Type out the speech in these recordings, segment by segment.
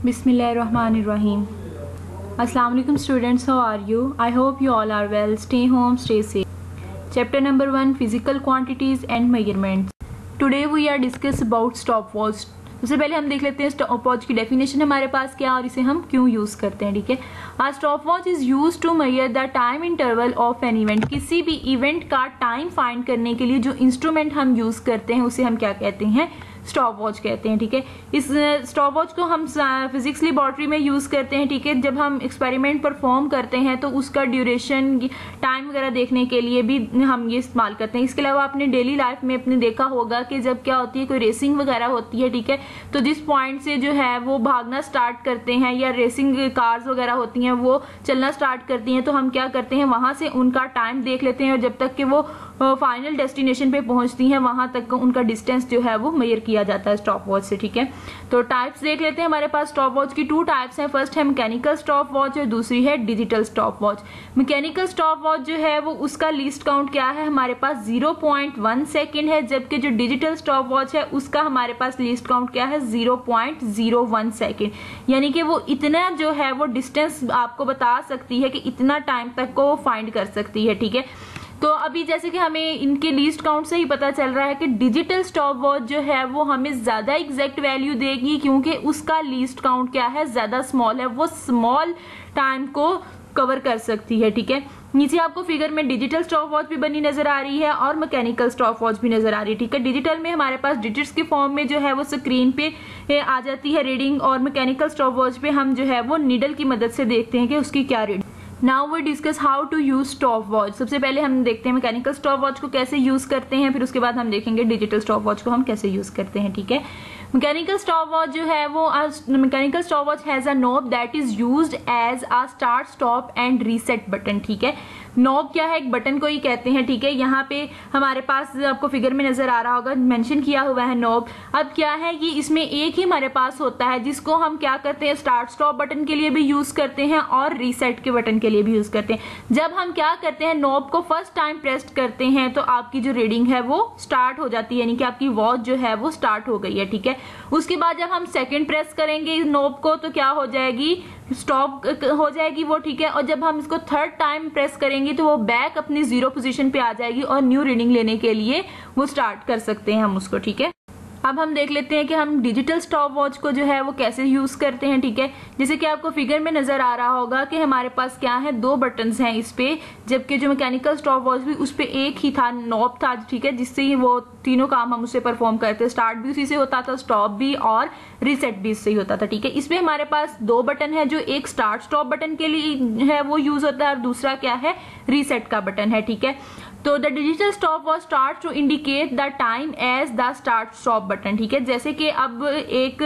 Bismillahirrahmanirrahim. Assalamu alaikum students, how are you? I hope you all are well. Stay home, stay safe. Chapter number 1, physical quantities and measurements. Today we are discuss about stopwatch. सबसे पहले हम देख लेते हैं stopwatch की definition हमारे पास क्या और इसे हम क्यों यूज करते हैं। ठीक है, a stopwatch is use to measure the time interval of an event. किसी भी इवेंट का टाइम फाइंड करने के लिए जो इंस्ट्रूमेंट हम यूज करते हैं उसे हम क्या कहते हैं, स्टॉपवॉच कहते हैं। ठीक है, इस स्टॉपवॉच को हम फिजिक्स लेबोरेटरी में यूज करते हैं। ठीक है, जब हम एक्सपेरिमेंट परफॉर्म करते हैं तो उसका ड्यूरेशन, टाइम वगैरह देखने के लिए भी हम ये इस्तेमाल करते हैं। इसके अलावा आपने डेली लाइफ में अपने देखा होगा कि जब क्या होती है, कोई रेसिंग वगैरह होती है, ठीक है, तो जिस पॉइंट से जो है वो भागना स्टार्ट करते हैं या रेसिंग कार्स वगैरह होती हैं वो चलना स्टार्ट करती हैं, तो हम क्या करते हैं, वहां से उनका टाइम देख लेते हैं और जब तक कि वो फाइनल डेस्टिनेशन पे पहुंचती हैं वहां तक उनका डिस्टेंस जो है वो मेजर किया जाता है स्टॉपवॉच से। ठीक है, तो टाइप्स देख लेते हैं। हमारे पास स्टॉपवॉच की 2 टाइप्स हैं। फर्स्ट है मैकेनिकल स्टॉपवॉच और दूसरी है डिजिटल स्टॉपवॉच। मैकेनिकल स्टॉपवॉच जो है वो उसका लीस्ट काउंट क्या है, हमारे पास 0.1 सेकेंड है, जबकि जो डिजिटल स्टॉपवॉच है उसका हमारे पास लीस्ट काउंट क्या है, 0.01 सेकेंड। यानी कि वो इतना जो है वो डिस्टेंस आपको बता सकती है कि इतना टाइम तक को वो फाइंड कर सकती है। ठीक है, तो अभी जैसे कि हमें इनके लीस्ट काउंट से ही पता चल रहा है कि डिजिटल स्टॉपवॉच जो है वो हमें ज्यादा एग्जैक्ट वैल्यू देगी, क्योंकि उसका लीस्ट काउंट क्या है, ज्यादा स्मॉल है, वो स्मॉल टाइम को कवर कर सकती है। ठीक है, नीचे आपको फिगर में डिजिटल स्टॉपवॉच भी बनी नजर आ रही है और मैकेनिकल स्टॉपवॉच भी नजर आ रही है। ठीक है, डिजिटल में हमारे पास डिजिट्स के फॉर्म में जो है वो स्क्रीन पे आ जाती है रीडिंग, और मैकेनिकल स्टॉपवॉच पे हम जो है वो नीडल की मदद से देखते हैं कि उसकी क्या reading. Now we discuss how to use stopwatch. सबसे पहले हम देखते हैं मैकेनिकल स्टॉपवॉच को कैसे यूज करते हैं, फिर उसके बाद हम देखेंगे डिजिटल स्टॉपवॉच को हम कैसे यूज करते हैं। ठीक है, मैकेनिकल स्टॉपवॉच जो है वो mechanical stopwatch has a knob that is used as a start stop and reset button. ठीक है, नॉब क्या है, एक बटन को ही कहते हैं। ठीक है, यहाँ पे हमारे पास आपको फिगर में नजर आ रहा होगा, मेंशन किया हुआ है नॉब। अब क्या है, ये इसमें एक ही हमारे पास होता है जिसको हम क्या करते हैं, स्टार्ट स्टॉप बटन के लिए भी यूज करते हैं और रीसेट के बटन के लिए भी यूज करते हैं। जब हम क्या करते हैं, नॉब को फर्स्ट टाइम प्रेस करते हैं तो आपकी जो रीडिंग है वो स्टार्ट हो जाती है, यानी कि आपकी वॉच जो है वो स्टार्ट हो गई है। ठीक है, उसके बाद जब हम सेकेंड प्रेस करेंगे नॉब को तो क्या हो जाएगी, स्टॉप हो जाएगी वो। ठीक है, और जब हम इसको थर्ड टाइम प्रेस करेंगे तो वो बैक अपनी 0 पोजीशन पे आ जाएगी और न्यू रीडिंग लेने के लिए वो स्टार्ट कर सकते हैं हम उसको। ठीक है, अब हम देख लेते हैं कि हम डिजिटल स्टॉपवॉच को जो है वो कैसे यूज करते हैं। ठीक है, जैसे कि आपको फिगर में नजर आ रहा होगा कि हमारे पास क्या है, 2 बटन्स हैं इस पे, जबकि जो मैकेनिकल स्टॉपवॉच भी उस पे एक ही था, नॉब था। ठीक है, जिससे ही वो तीनों काम हम उससे परफॉर्म करते, स्टार्ट भी उसी से होता था, स्टॉप भी और रीसेट भी इससे ही होता था। ठीक है, इसमें हमारे पास 2 बटन है, जो एक स्टार्ट स्टॉप बटन के लिए है वो यूज होता है और दूसरा क्या है, रीसेट का बटन है। ठीक है, तो the digital stopwatch start to indicate the time as the start stop button. ठीक है, जैसे कि अब एक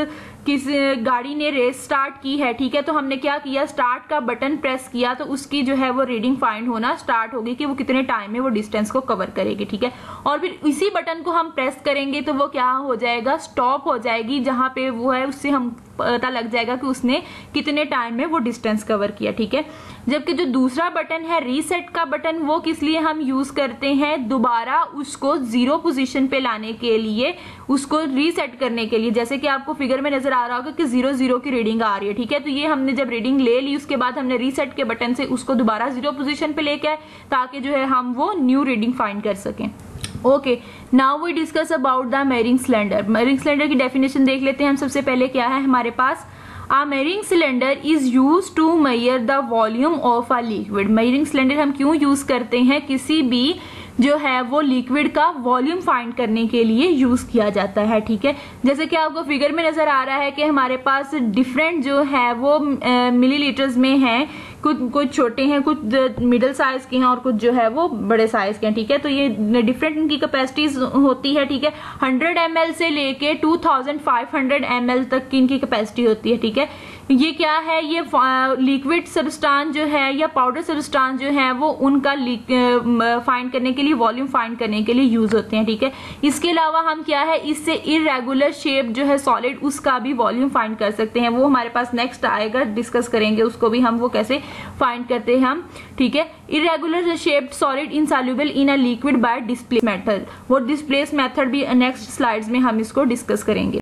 किस गाड़ी ने रेस स्टार्ट की है, ठीक है, तो हमने क्या किया, स्टार्ट का बटन प्रेस किया तो उसकी जो है वो रीडिंग फाइंड होना स्टार्ट होगी कि वो कितने टाइम में वो डिस्टेंस को कवर करेगी। ठीक है, और फिर इसी बटन को हम प्रेस करेंगे तो वो क्या हो जाएगा, स्टॉप हो जाएगी, जहां पे वो है उससे हम पता लग जाएगा कि उसने कितने टाइम में वो डिस्टेंस कवर किया। ठीक है, जबकि जो दूसरा बटन है रीसेट का बटन, वो किस लिए हम यूज करते हैं, दोबारा उसको 0 पोजीशन पे लाने के लिए, उसको रीसेट करने के लिए। जैसे कि आपको फिगर में नजर आ रहा होगा कि 0 की रीडिंग आ रही है। ठीक है, तो ये हमने जब रीडिंग ले ली उसके बाद हमने रीसेट के बटन से उसको दोबारा 0 पोजीशन पे लेके आए ताकि जो है हम वो न्यू रीडिंग फाइंड कर सकें। Okay, now we discuss about the measuring cylinder. Measuring cylinder की डेफिनेशन देख लेते हैं हम। सबसे पहले क्या है हमारे पास, A measuring cylinder is used to measure the volume of a liquid। measuring cylinder हम क्यों यूज करते हैं, किसी भी जो है वो लिक्विड का वॉल्यूम फाइंड करने के लिए यूज किया जाता है। ठीक है, जैसे कि आपको फिगर में नजर आ रहा है कि हमारे पास डिफरेंट जो है वो मिलीलीटर्स में है, कुछ छोटे हैं, कुछ मिडिल साइज के हैं और कुछ जो है वो बड़े साइज के हैं। ठीक है, तो ये डिफरेंट इनकी कैपेसिटीज होती है। ठीक है, 100 ml से लेके 2500 ml तक की इनकी कैपेसिटी होती है। ठीक है, ये क्या है, ये लिक्विड सब्सटेंस जो है या पाउडर सब्सटेंस जो है वो उनका फाइंड करने के लिए, वॉल्यूम फाइंड करने के लिए यूज होते हैं। ठीक है, इसके अलावा हम क्या है, इससे इरेगुलर शेप जो है सॉलिड, उसका भी वॉल्यूम फाइंड कर सकते हैं। वो हमारे पास नेक्स्ट आएगा, डिस्कस करेंगे उसको भी, हम वो कैसे फाइंड करते हैं हम। ठीक है, irregular shaped solid insoluble in a liquid by displace method. वो डिस्प्लेस मेथड भी नेक्स्ट स्लाइड्स में हम इसको डिस्कस करेंगे।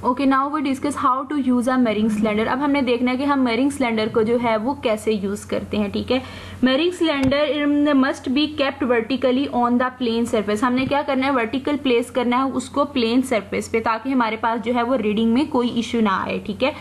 Okay, now we discuss how to use a measuring cylinder. अब हमने देखना है कि हम मेरिंग सिलेंडर को जो है वो कैसे यूज़ करते हैं। ठीक है, measuring cylinder must be kept vertically on the plane surface. हमने क्या करना है, वर्टिकल प्लेस करना है उसको प्लेन सरफेस पे, ताकि हमारे पास जो है वो रीडिंग में कोई इश्यू ना आए। ठीक है,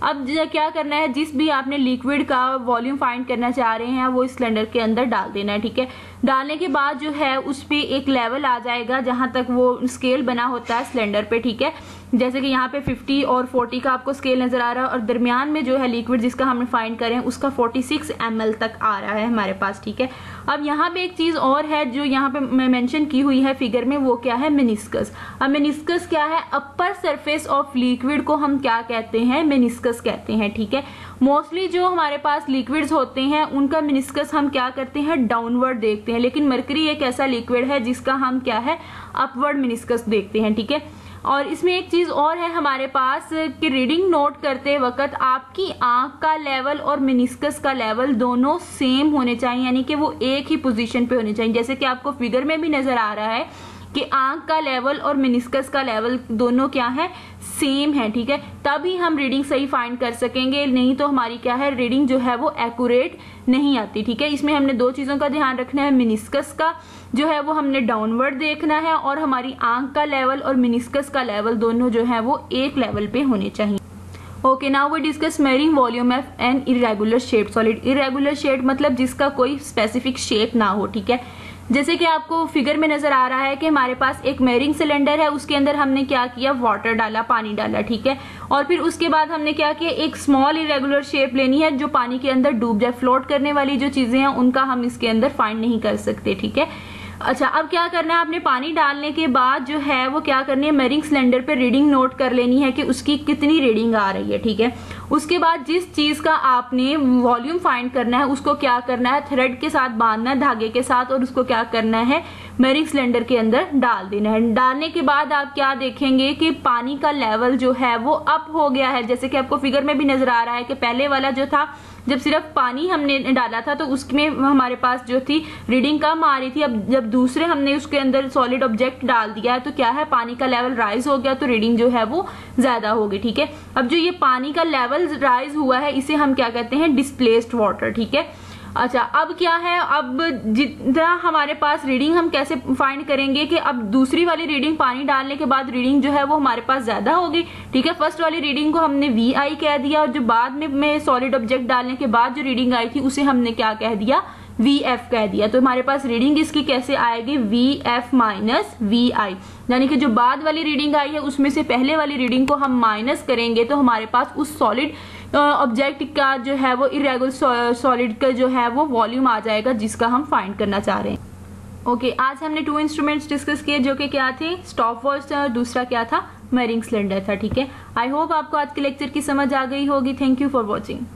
अब क्या करना है, जिस भी आपने लिक्विड का वॉल्यूम फाइंड करना चाह रहे हैं वो इस सिलेंडर के अंदर डाल देना है। ठीक है, डालने के बाद जो है उस पे एक लेवल आ जाएगा जहां तक वो स्केल बना होता है सिलेंडर पे। ठीक है, जैसे कि यहाँ पे 50 और 40 का आपको स्केल नजर आ रहा है, और दरमियान में जो है लिक्विड जिसका हमने फाइंड करें उसका 46 ml तक आ रहा है हमारे पास। ठीक है, अब यहाँ पे एक चीज और है जो यहाँ पे मैं मेंशन की हुई है फिगर में, वो क्या है, मेनिस्कस। अब मेनिस्कस क्या है, अपर सरफेस ऑफ लिक्विड को हम क्या कहते हैं, मेनिस्कस कहते हैं। ठीक है, मोस्टली जो हमारे पास लिक्विड्स होते हैं उनका मेनिस्कस हम क्या करते हैं, डाउनवर्ड देखते हैं, लेकिन मरकरी एक ऐसा लिक्विड है जिसका हम क्या है, अपवर्ड मेनिस्कस देखते हैं। ठीक है, और इसमें एक चीज और है हमारे पास कि रीडिंग नोट करते वक्त आपकी आंख का लेवल और मेनिस्कस का लेवल दोनों सेम होने चाहिए, यानी कि वो एक ही पोजीशन पे होने चाहिए। जैसे कि आपको फिगर में भी नजर आ रहा है कि आंख का लेवल और मेनिस्कस का लेवल दोनों क्या है, सेम है। ठीक है, तभी हम रीडिंग सही फाइंड कर सकेंगे, नहीं तो हमारी क्या है, रीडिंग जो है वो एक्यूरेट नहीं आती। ठीक है, इसमें हमने दो चीजों का ध्यान रखना है, मेनिस्कस का जो है वो हमने डाउनवर्ड देखना है, और हमारी आंख का लेवल और मेनिस्कस का लेवल दोनों जो है वो एक लेवल पे होने चाहिए। Okay, now we discuss measuring volume of an irregular shaped solid. Irregular shape मतलब जिसका कोई स्पेसिफिक शेप ना हो। ठीक है, जैसे कि आपको फिगर में नजर आ रहा है कि हमारे पास एक मेरिंग सिलेंडर है, उसके अंदर हमने क्या किया, वाटर डाला, पानी डाला। ठीक है, और फिर उसके बाद हमने क्या किया, एक स्मॉल इरेगुलर शेप लेनी है जो पानी के अंदर डूब जाए। फ्लोट करने वाली जो चीजें हैं उनका हम इसके अंदर फाइंड नहीं कर सकते। ठीक है, अच्छा, अब क्या करना है, आपने पानी डालने के बाद जो है वो क्या करनी है, मेरिंग सिलेंडर पे रीडिंग नोट कर लेनी है कि उसकी कितनी रीडिंग आ रही है। ठीक है, उसके बाद जिस चीज का आपने वॉल्यूम फाइंड करना है उसको क्या करना है, थ्रेड के साथ बांधना है, धागे के साथ, और उसको क्या करना है, मेरिंग सिलेंडर के अंदर डाल देना है। डालने के बाद आप क्या देखेंगे कि पानी का लेवल जो है वो अप हो गया है। जैसे कि आपको फिगर में भी नजर आ रहा है कि पहले वाला जो था, जब सिर्फ पानी हमने डाला था तो उसमें हमारे पास जो थी रीडिंग कम आ रही थी। अब जब दूसरे हमने उसके अंदर सॉलिड ऑब्जेक्ट डाल दिया है तो क्या है, पानी का लेवल राइज हो गया, तो रीडिंग जो है वो ज्यादा होगी। ठीक है, अब जो ये पानी का लेवल राइज हुआ है इसे हम क्या कहते हैं, डिस्प्लेस्ड वाटर। ठीक है, अच्छा, अब क्या है, अब जितना हमारे पास रीडिंग हम कैसे फाइंड करेंगे कि अब दूसरी वाली रीडिंग पानी डालने के बाद रीडिंग जो है वो हमारे पास ज्यादा होगी। ठीक है, फर्स्ट वाली रीडिंग को हमने VI कह दिया, और जो बाद में सॉलिड ऑब्जेक्ट डालने के बाद जो रीडिंग आई थी उसे हमने क्या कह दिया, VF कह दिया। तो हमारे पास रीडिंग इसकी कैसे आएगी, VF माइनस VI, यानी कि जो बाद वाली रीडिंग आई है उसमें से पहले वाली रीडिंग को हम माइनस करेंगे तो हमारे पास उस सॉलिड ऑब्जेक्ट का जो है वो इरेगुलर सॉलिड का जो है वो वॉल्यूम आ जाएगा जिसका हम फाइंड करना चाह रहे हैं। ओके, आज हमने 2 इंस्ट्रूमेंट्स डिस्कस किए जो कि क्या थे, स्टॉप वॉच था और दूसरा क्या था, मेरिंग सिलेंडर था। ठीक है, आई होप आपको आज के लेक्चर की समझ आ गई होगी। Thank you for watching.